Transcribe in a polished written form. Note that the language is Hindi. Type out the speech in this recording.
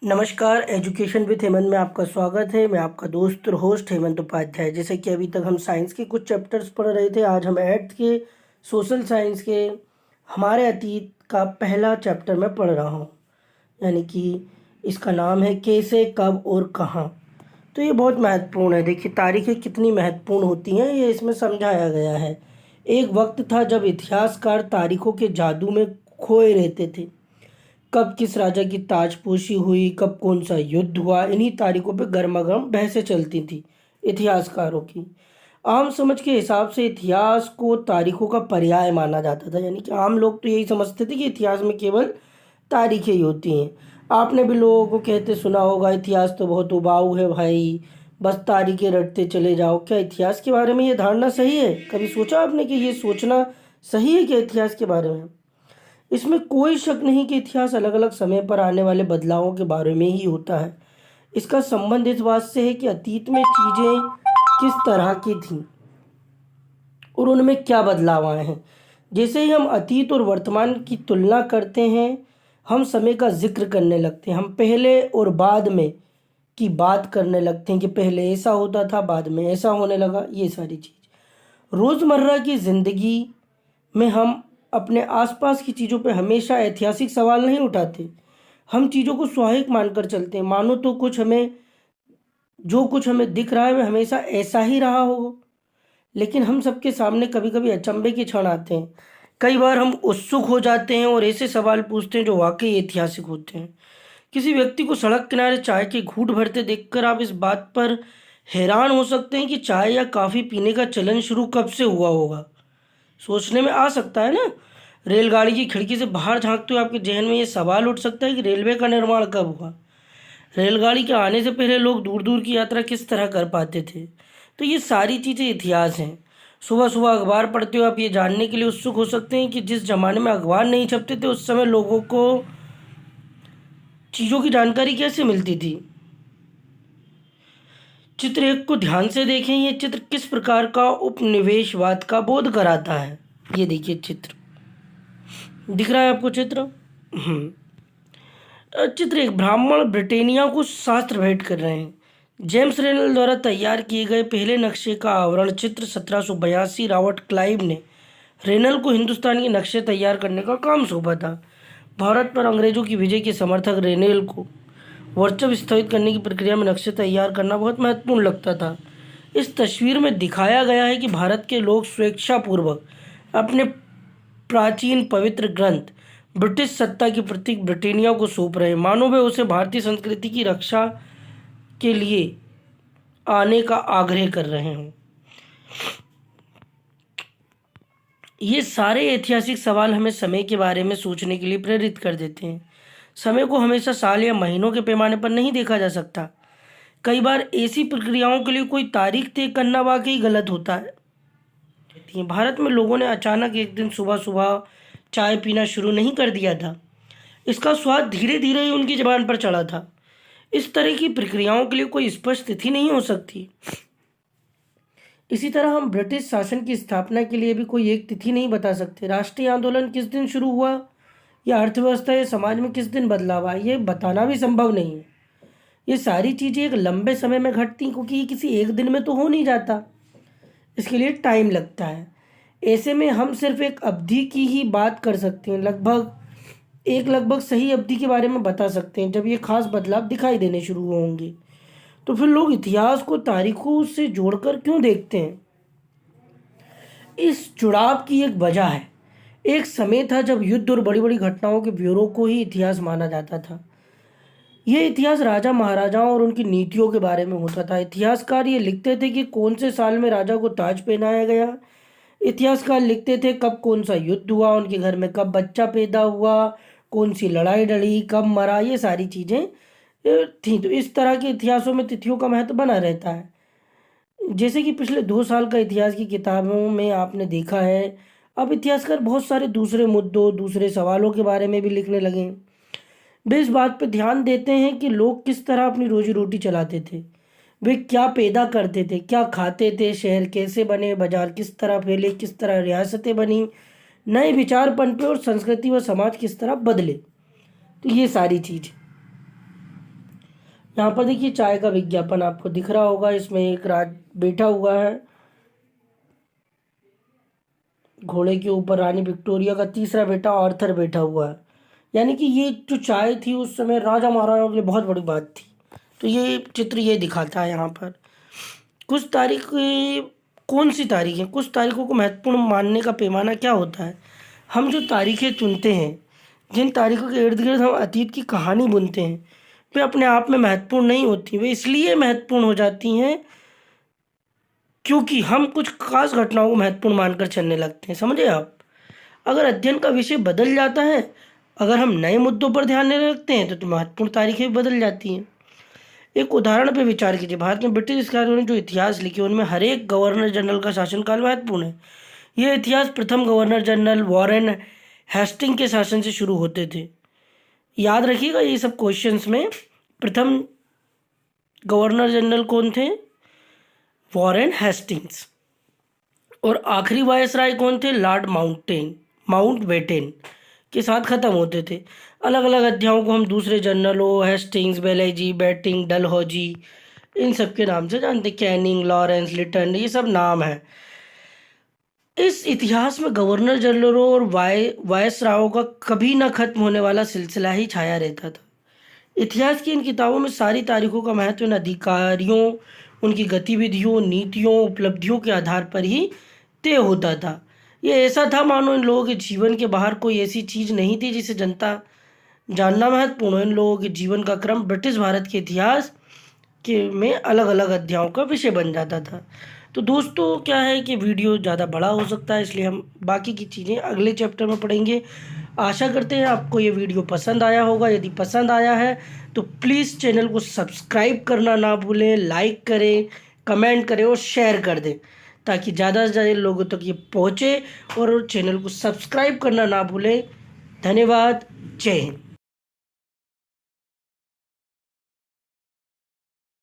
नमस्कार। एजुकेशन विद हेमंत में आपका स्वागत है। मैं आपका दोस्त और होस्ट हेमंत उपाध्याय। जैसे कि अभी तक हम साइंस के कुछ चैप्टर्स पढ़ रहे थे, आज हम एट्थ के सोशल साइंस के हमारे अतीत का पहला चैप्टर मैं पढ़ रहा हूँ, यानी कि इसका नाम है कैसे, कब और कहाँ। तो ये बहुत महत्वपूर्ण है। देखिए, तारीखें कितनी महत्वपूर्ण होती हैं ये इसमें समझाया गया है। एक वक्त था जब इतिहासकार तारीखों के जादू में खोए रहते थे। कब किस राजा की ताजपोशी हुई, कब कौन सा युद्ध हुआ, इन्हीं तारीखों पे गर्मा गर्म बहसें चलती थी इतिहासकारों की। आम समझ के हिसाब से इतिहास को तारीखों का पर्याय माना जाता था, यानी कि आम लोग तो यही समझते थे कि इतिहास में केवल तारीखें ही होती हैं। आपने भी लोगों को कहते सुना होगा, इतिहास तो बहुत उबाऊ है भाई, बस तारीखें रटते चले जाओ। क्या इतिहास के बारे में ये धारणा सही है? कभी सोचा आपने कि ये सोचना सही है क्या इतिहास के बारे में? इसमें कोई शक नहीं कि इतिहास अलग अलग समय पर आने वाले बदलावों के बारे में ही होता है। इसका संबंध इस बात से है कि अतीत में चीजें किस तरह की थीं और उनमें क्या बदलाव आए हैं। जैसे ही हम अतीत और वर्तमान की तुलना करते हैं, हम समय का जिक्र करने लगते हैं। हम पहले और बाद में की बात करने लगते हैं कि पहले ऐसा होता था, बाद में ऐसा होने लगा। ये सारी चीज़ रोज़मर्रा की ज़िंदगी में हम अपने आसपास की चीज़ों पे हमेशा ऐतिहासिक सवाल नहीं उठाते। हम चीज़ों को स्वाभाविक मानकर चलते हैं, मानो तो कुछ हमें दिख रहा है वह हमेशा ऐसा ही रहा हो। लेकिन हम सबके सामने कभी कभी अचंभे के क्षण आते हैं। कई बार हम उत्सुक हो जाते हैं और ऐसे सवाल पूछते हैं जो वाकई ऐतिहासिक होते हैं। किसी व्यक्ति को सड़क किनारे चाय के घूंट भरते देखकर आप इस बात पर हैरान हो सकते हैं कि चाय या कॉफ़ी पीने का चलन शुरू कब से हुआ होगा। सोचने में आ सकता है ना। रेलगाड़ी की खिड़की से बाहर झांकते हुए आपके जहन में ये सवाल उठ सकता है कि रेलवे का निर्माण कब हुआ। रेलगाड़ी के आने से पहले लोग दूर दूर की यात्रा किस तरह कर पाते थे। तो ये सारी चीज़ें इतिहास हैं। सुबह सुबह अखबार पढ़ते हुए आप ये जानने के लिए उत्सुक हो सकते हैं कि जिस जमाने में अखबार नहीं छपते थे, उस समय लोगों को चीज़ों की जानकारी कैसे मिलती थी। चित्र एक को ध्यान से देखें। ये चित्र किस प्रकार का उपनिवेशवाद का बोध कराता है। ये देखिए, चित्र दिख रहा है आपको? चित्र चित्र एक ब्राह्मण ब्रिटेनिया को शास्त्र भेंट कर रहे हैं। जेम्स रेनल द्वारा तैयार किए गए पहले नक्शे का आवरण चित्र 1782 रॉबर्ट क्लाइव ने रेनल को हिंदुस्तान के नक्शे तैयार करने का काम सौंपा था। भारत पर अंग्रेजों की विजय के समर्थक रेनल को वर्चस्व स्थापित करने की प्रक्रिया में नक्शे तैयार करना बहुत महत्वपूर्ण लगता था। इस तस्वीर में दिखाया गया है कि भारत के लोग स्वेच्छापूर्वक अपने प्राचीन पवित्र ग्रंथ ब्रिटिश सत्ता की प्रतीक ब्रिटानिया को सौंप रहे हैं, मानो वे उसे भारतीय संस्कृति की रक्षा के लिए आने का आग्रह कर रहे हों। ये सारे ऐतिहासिक सवाल हमें समय के बारे में सोचने के लिए प्रेरित कर देते हैं। समय को हमेशा साल या महीनों के पैमाने पर नहीं देखा जा सकता। कई बार ऐसी प्रक्रियाओं के लिए कोई तारीख तय करना वाकई गलत होता है। भारत में लोगों ने अचानक एक दिन सुबह सुबह चाय पीना शुरू नहीं कर दिया था। इसका स्वाद धीरे धीरे ही उनकी जबान पर चढ़ा था। इस तरह की प्रक्रियाओं के लिए कोई स्पष्ट तिथि नहीं हो सकती। इसी तरह हम ब्रिटिश शासन की स्थापना के लिए भी कोई एक तिथि नहीं बता सकते। राष्ट्रीय आंदोलन किस दिन शुरू हुआ या अर्थव्यवस्था या समाज में किस दिन बदलाव आया, ये बताना भी संभव नहीं है। ये सारी चीज़ें एक लंबे समय में घटती, क्योंकि ये किसी एक दिन में तो हो नहीं जाता। इसके लिए टाइम लगता है। ऐसे में हम सिर्फ एक अवधि की ही बात कर सकते हैं, लगभग सही अवधि के बारे में बता सकते हैं जब ये खास बदलाव दिखाई देने शुरू होंगे। तो फिर लोग इतिहास को तारीखों से जोड़कर क्यों देखते हैं? इस जुड़ाव की एक वजह है। एक समय था जब युद्ध और बड़ी बड़ी घटनाओं के ब्यौरे को ही इतिहास माना जाता था। यह इतिहास राजा महाराजाओं और उनकी नीतियों के बारे में होता था। इतिहासकार ये लिखते थे कि कौन से साल में राजा को ताज पहनाया गया। इतिहासकार लिखते थे कब कौन सा युद्ध हुआ, उनके घर में कब बच्चा पैदा हुआ, कौन सी लड़ाई लड़ी, कब मरा। ये सारी चीज़ें थी। तो इस तरह के इतिहासों में तिथियों का महत्व बना रहता है। जैसे कि पिछले 2 साल का इतिहास की किताबों में आपने देखा है, अब इतिहासकार बहुत सारे दूसरे मुद्दों, दूसरे सवालों के बारे में भी लिखने लगे हैं। वे इस बात पर ध्यान देते हैं कि लोग किस तरह अपनी रोजी रोटी चलाते थे, वे क्या पैदा करते थे, क्या खाते थे, शहर कैसे बने, बाजार किस तरह फैले, किस तरह रियासतें बनी, नए विचार पनपे और संस्कृति व समाज किस तरह बदले। तो ये सारी चीज़ यहाँ पर देखिए चाय का विज्ञापन आपको दिख रहा होगा। इसमें एक राज बैठा हुआ है घोड़े के ऊपर, रानी विक्टोरिया का तीसरा बेटा आर्थर बैठा हुआ है। यानी कि ये जो चाय थी उस समय राजा महाराजाओं के लिए बहुत बड़ी बात थी। तो ये चित्र ये दिखाता है यहाँ पर। कुछ तारीख, कौन सी तारीखें, कुछ तारीखों को महत्वपूर्ण मानने का पैमाना क्या होता है। हम जो तारीखें चुनते हैं, जिन तारीखों के इर्द गिर्द हम अतीत की कहानी बुनते हैं, वे अपने आप में महत्वपूर्ण नहीं होती। वे इसलिए महत्वपूर्ण हो जाती हैं क्योंकि हम कुछ खास घटनाओं को महत्वपूर्ण मानकर चलने लगते हैं। समझे आप। अगर अध्ययन का विषय बदल जाता है, अगर हम नए मुद्दों पर ध्यान देने लगते हैं तो महत्वपूर्ण तारीखें भी बदल जाती हैं। एक उदाहरण पर विचार कीजिए। भारत में ब्रिटिश अधिकारियों ने जो इतिहास लिखे उनमें हर एक गवर्नर जनरल का शासनकाल महत्वपूर्ण है। यह इतिहास प्रथम गवर्नर जनरल वॉरेन हेस्टिंग के शासन से शुरू होते थे। याद रखिएगा ये सब क्वेश्चंस में। प्रथम गवर्नर जनरल कौन थे? Warren Hastings. और आखिरी वायसराय कौन थे? लॉर्ड माउंटबेटन के साथ ख़त्म होते थे। अलग अलग अध्यायों को हम दूसरे जनरलों हेस्टिंग्स, बेलेजी, बैटिंग, डलहौजी, इन सब के नाम से जानते। कैनिंग, लॉरेंस, लिटन, ये सब नाम है। इस इतिहास में गवर्नर जनरलों और वायसरायों का कभी ना खत्म होने वाला सिलसिला ही छाया रहता था। इतिहास की इन किताबों में सारी तारीखों का महत्व इन अधिकारियों, उनकी गतिविधियों, नीतियों, उपलब्धियों के आधार पर ही तय होता था। ये ऐसा था मानो इन लोगों के जीवन के बाहर कोई ऐसी चीज़ नहीं थी जिसे जनता जानना महत्वपूर्ण हो। इन लोगों के जीवन का क्रम ब्रिटिश भारत के इतिहास के में अलग अलग अध्यायों का विषय बन जाता था। तो दोस्तों क्या है कि वीडियो ज़्यादा बड़ा हो सकता है, इसलिए हम बाकी की चीज़ें अगले चैप्टर में पढ़ेंगे। आशा करते हैं आपको ये वीडियो पसंद आया होगा। यदि पसंद आया है तो प्लीज़ चैनल को सब्सक्राइब करना ना भूलें, लाइक करें, कमेंट करें और शेयर कर दें ताकि ज़्यादा से ज़्यादा लोगों तक ये पहुँचे। और चैनल को सब्सक्राइब करना ना भूलें। धन्यवाद। जय हिंद।